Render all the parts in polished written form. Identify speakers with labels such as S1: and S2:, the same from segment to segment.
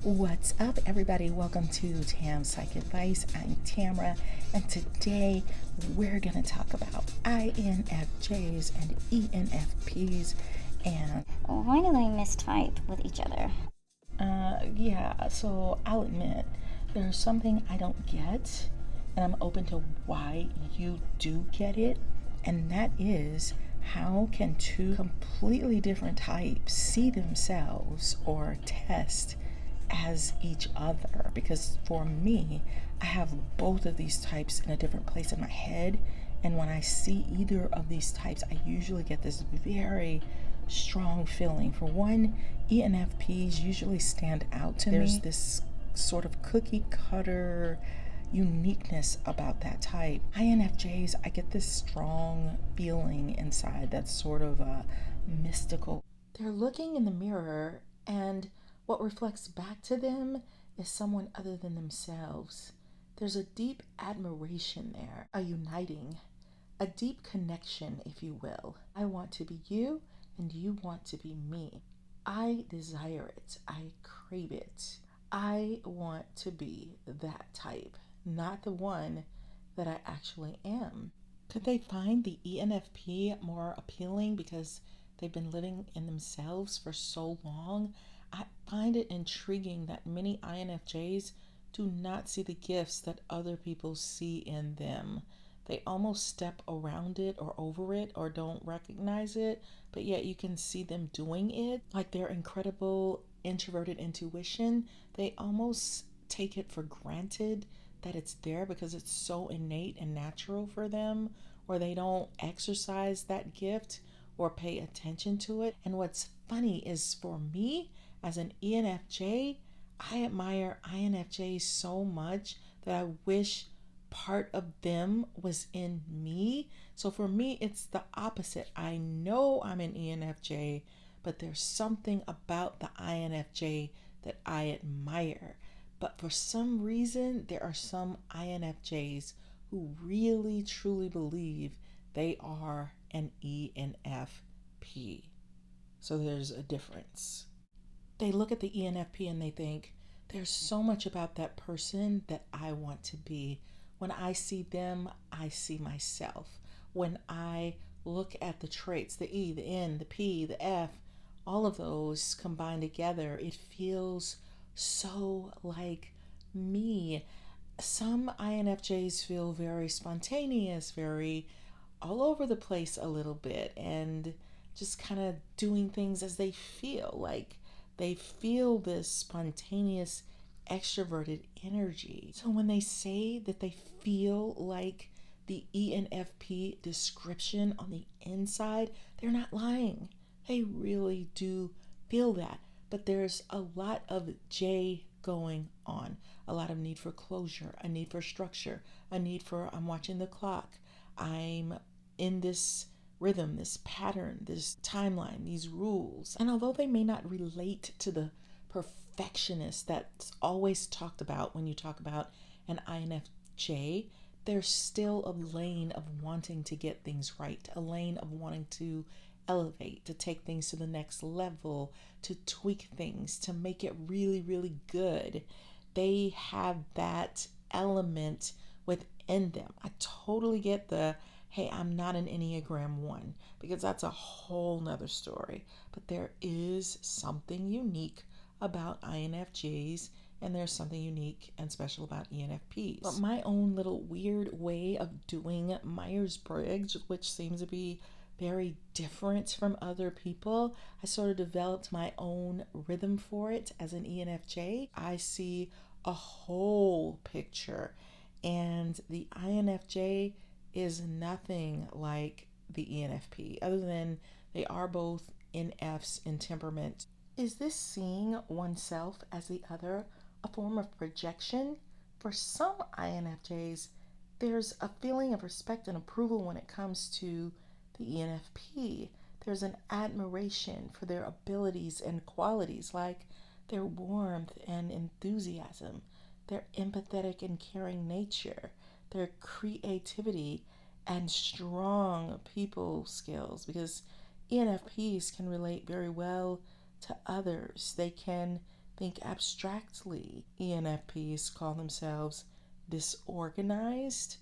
S1: What's up, everybody? Welcome to Tam Psych Advice. I'm Tamara, and today we're going to talk about INFJs and ENFPs. And
S2: why do they mistype with each other?
S1: so I'll admit there's something I don't get, and I'm open to why you do get it, and that is, how can two completely different types see themselves or test as each other? Because for me, I have both of these types in a different place in my head, and when I see either of these types, I usually get this very strong feeling. For one, ENFPs usually stand out to me. There's this sort of cookie cutter uniqueness about that type. INFJs, I get this strong feeling inside that's sort of mystical. They're looking in the mirror, and what reflects back to them is someone other than themselves. There's a deep admiration there, a uniting, a deep connection, if you will. I want to be you, and you want to be me. I desire it. I crave it. I want to be that type, not the one that I actually am. Could they find the ENFP more appealing because they've been living in themselves for so long? I find it intriguing that many INFJs do not see the gifts that other people see in them. They almost step around it or over it or don't recognize it, but yet you can see them doing it. Like their incredible introverted intuition, they almost take it for granted that it's there because it's so innate and natural for them, or they don't exercise that gift or pay attention to it. And what's funny is, for me as an ENFJ, I admire INFJs so much that I wish part of them was in me. So for me, it's the opposite. I know I'm an ENFJ, but there's something about the INFJ that I admire. But for some reason, there are some INFJs who really truly believe they are an ENFP. So there's a difference. They look at the ENFP and they think, there's so much about that person that I want to be. When I see them, I see myself. When I look at the traits, the E, the N, the P, the F, all of those combined together, it feels so like me. Some INFJs feel very spontaneous, very all over the place a little bit, and just kind of doing things as they feel. Like they feel this spontaneous, extroverted energy. So when they say that they feel like the ENFP description on the inside, they're not lying. They really do feel that. But there's a lot of J going on, a lot of need for closure, a need for structure, a need for, I'm watching the clock, I'm in this rhythm, this pattern, this timeline, these rules. And although they may not relate to the perfectionist that's always talked about when you talk about an INFJ, there's still a lane of wanting to get things right, a lane of wanting to elevate, to take things to the next level, to tweak things, to make it really, really good. They have that element within them. I totally get the, hey, I'm not an Enneagram 1, because that's a whole nother story. But there is something unique about INFJs, and there's something unique and special about ENFPs. But my own little weird way of doing Myers-Briggs, which seems to be very different from other people, I sort of developed my own rhythm for it as an ENFJ. I see a whole picture, and the INFJ is nothing like the ENFP, other than they are both NFs in temperament. Is this seeing oneself as the other a form of projection? For some INFJs, there's a feeling of respect and approval when it comes to the ENFP. There's an admiration for their abilities and qualities, like their warmth and enthusiasm, their empathetic and caring nature, their creativity, and strong people skills, because ENFPs can relate very well to others. They can think abstractly. ENFPs call themselves disorganized.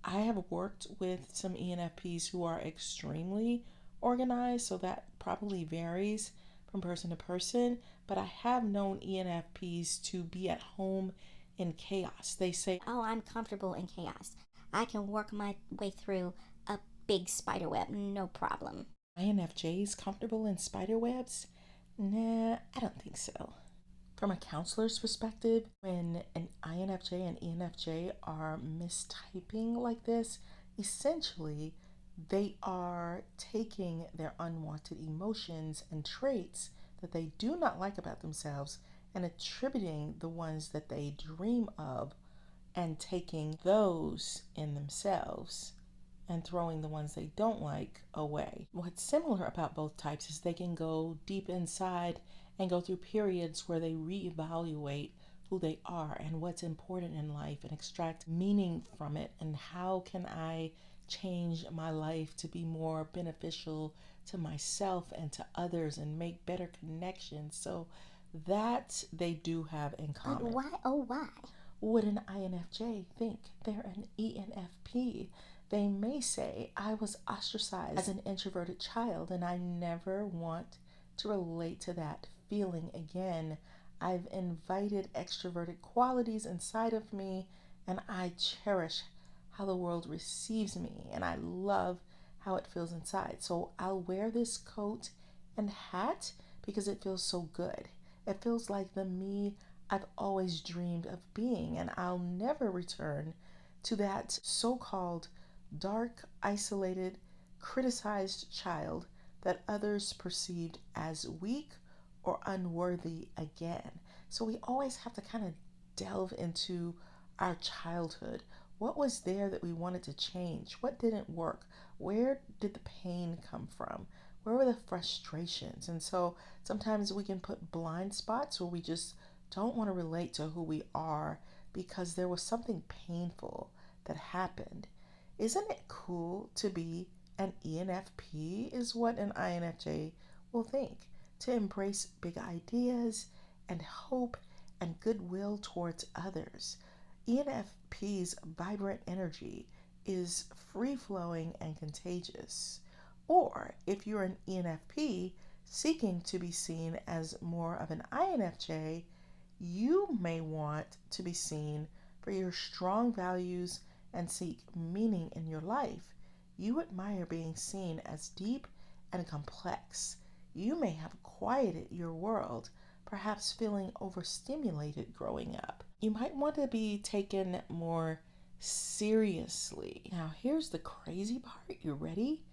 S1: I have worked with some ENFPs who are extremely organized, so that probably varies from person to person, but I have known ENFPs to be at home in chaos. They say,
S2: "Oh, I'm comfortable in chaos. I can work my way through a big spider web, no problem."
S1: INFJs comfortable in spider webs? Nah, I don't think so. From a counselor's perspective, when an INFJ and ENFJ are mistyping like this, essentially they are taking their unwanted emotions and traits that they do not like about themselves and attributing the ones that they dream of and taking those in themselves and throwing the ones they don't like away. What's similar about both types is they can go deep inside and go through periods where they reevaluate who they are and what's important in life and extract meaning from it, and how can I change my life to be more beneficial to myself and to others and make better connections. So that they do have in common.
S2: But why, oh why?
S1: Would an INFJ think they're an ENFP? They may say, I was ostracized as an introverted child and I never want to relate to that feeling again. I've invited extroverted qualities inside of me and I cherish how the world receives me and I love how it feels inside. So I'll wear this coat and hat because it feels so good. It feels like the me I've always dreamed of being, and I'll never return to that so-called dark, isolated, criticized child that others perceived as weak or unworthy again. So we always have to kind of delve into our childhood. What was there that we wanted to change? What didn't work? Where did the pain come from? Where were the frustrations? And so sometimes we can put blind spots where we just don't want to relate to who we are because there was something painful that happened. Isn't it cool to be an ENFP, is what an INFJ will think, to embrace big ideas and hope and goodwill towards others. ENFP's vibrant energy is free-flowing and contagious. Or if you're an ENFP seeking to be seen as more of an INFJ, you may want to be seen for your strong values and seek meaning in your life. You admire being seen as deep and complex. You may have quieted your world, perhaps feeling overstimulated growing up. You might want to be taken more seriously. Now, here's the crazy part. You ready?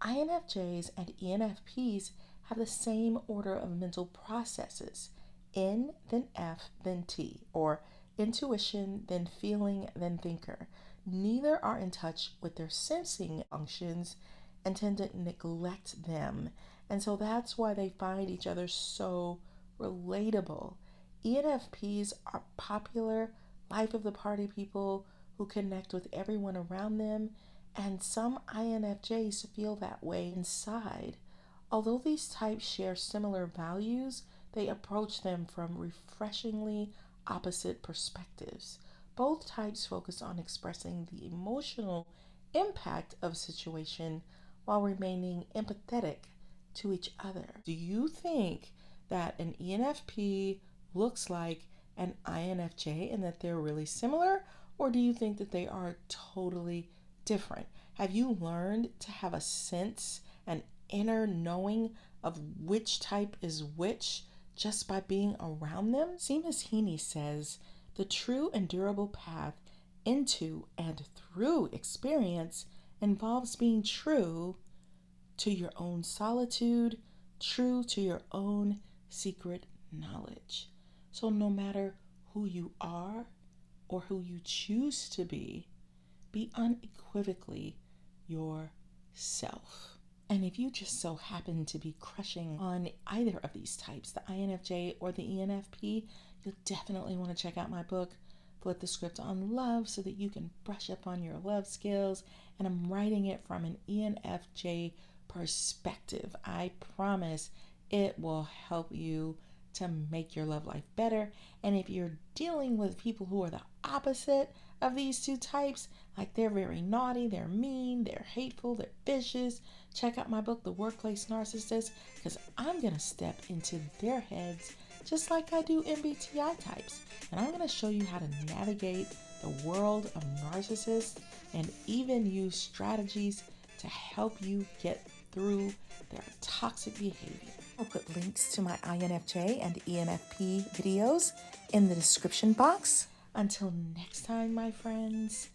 S1: INFJs and ENFPs have the same order of mental processes. N, then F, then T, or intuition, then feeling, then thinker. Neither are in touch with their sensing functions and tend to neglect them. And so that's why they find each other so relatable. ENFPs are popular, life of the party people who connect with everyone around them, and some INFJs feel that way inside. Although these types share similar values, they approach them from refreshingly opposite perspectives. Both types focus on expressing the emotional impact of a situation while remaining empathetic to each other. Do you think that an ENFP looks like an INFJ and that they're really similar? Or do you think that they are totally different? Have you learned to have a sense, an inner knowing of which type is which just by being around them? Seamus Heaney says, the true and durable path into and through experience involves being true to your own solitude, true to your own secret knowledge. So no matter who you are or who you choose to be unequivocally yourself. And if you just so happen to be crushing on either of these types, the INFJ or the ENFP, you'll definitely want to check out my book, Flip the Script on Love, so that you can brush up on your love skills. And I'm writing it from an ENFJ perspective. I promise it will help you to make your love life better. And if you're dealing with people who are the opposite of these two types, like they're very naughty, they're mean, they're hateful, they're vicious, check out my book, The Workplace Narcissist, because I'm going to step into their heads just like I do MBTI types. And I'm going to show you how to navigate the world of narcissists and even use strategies to help you get through their toxic behavior. I'll put links to my INFJ and ENFP videos in the description box. Until next time, my friends,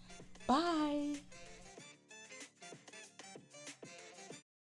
S1: bye.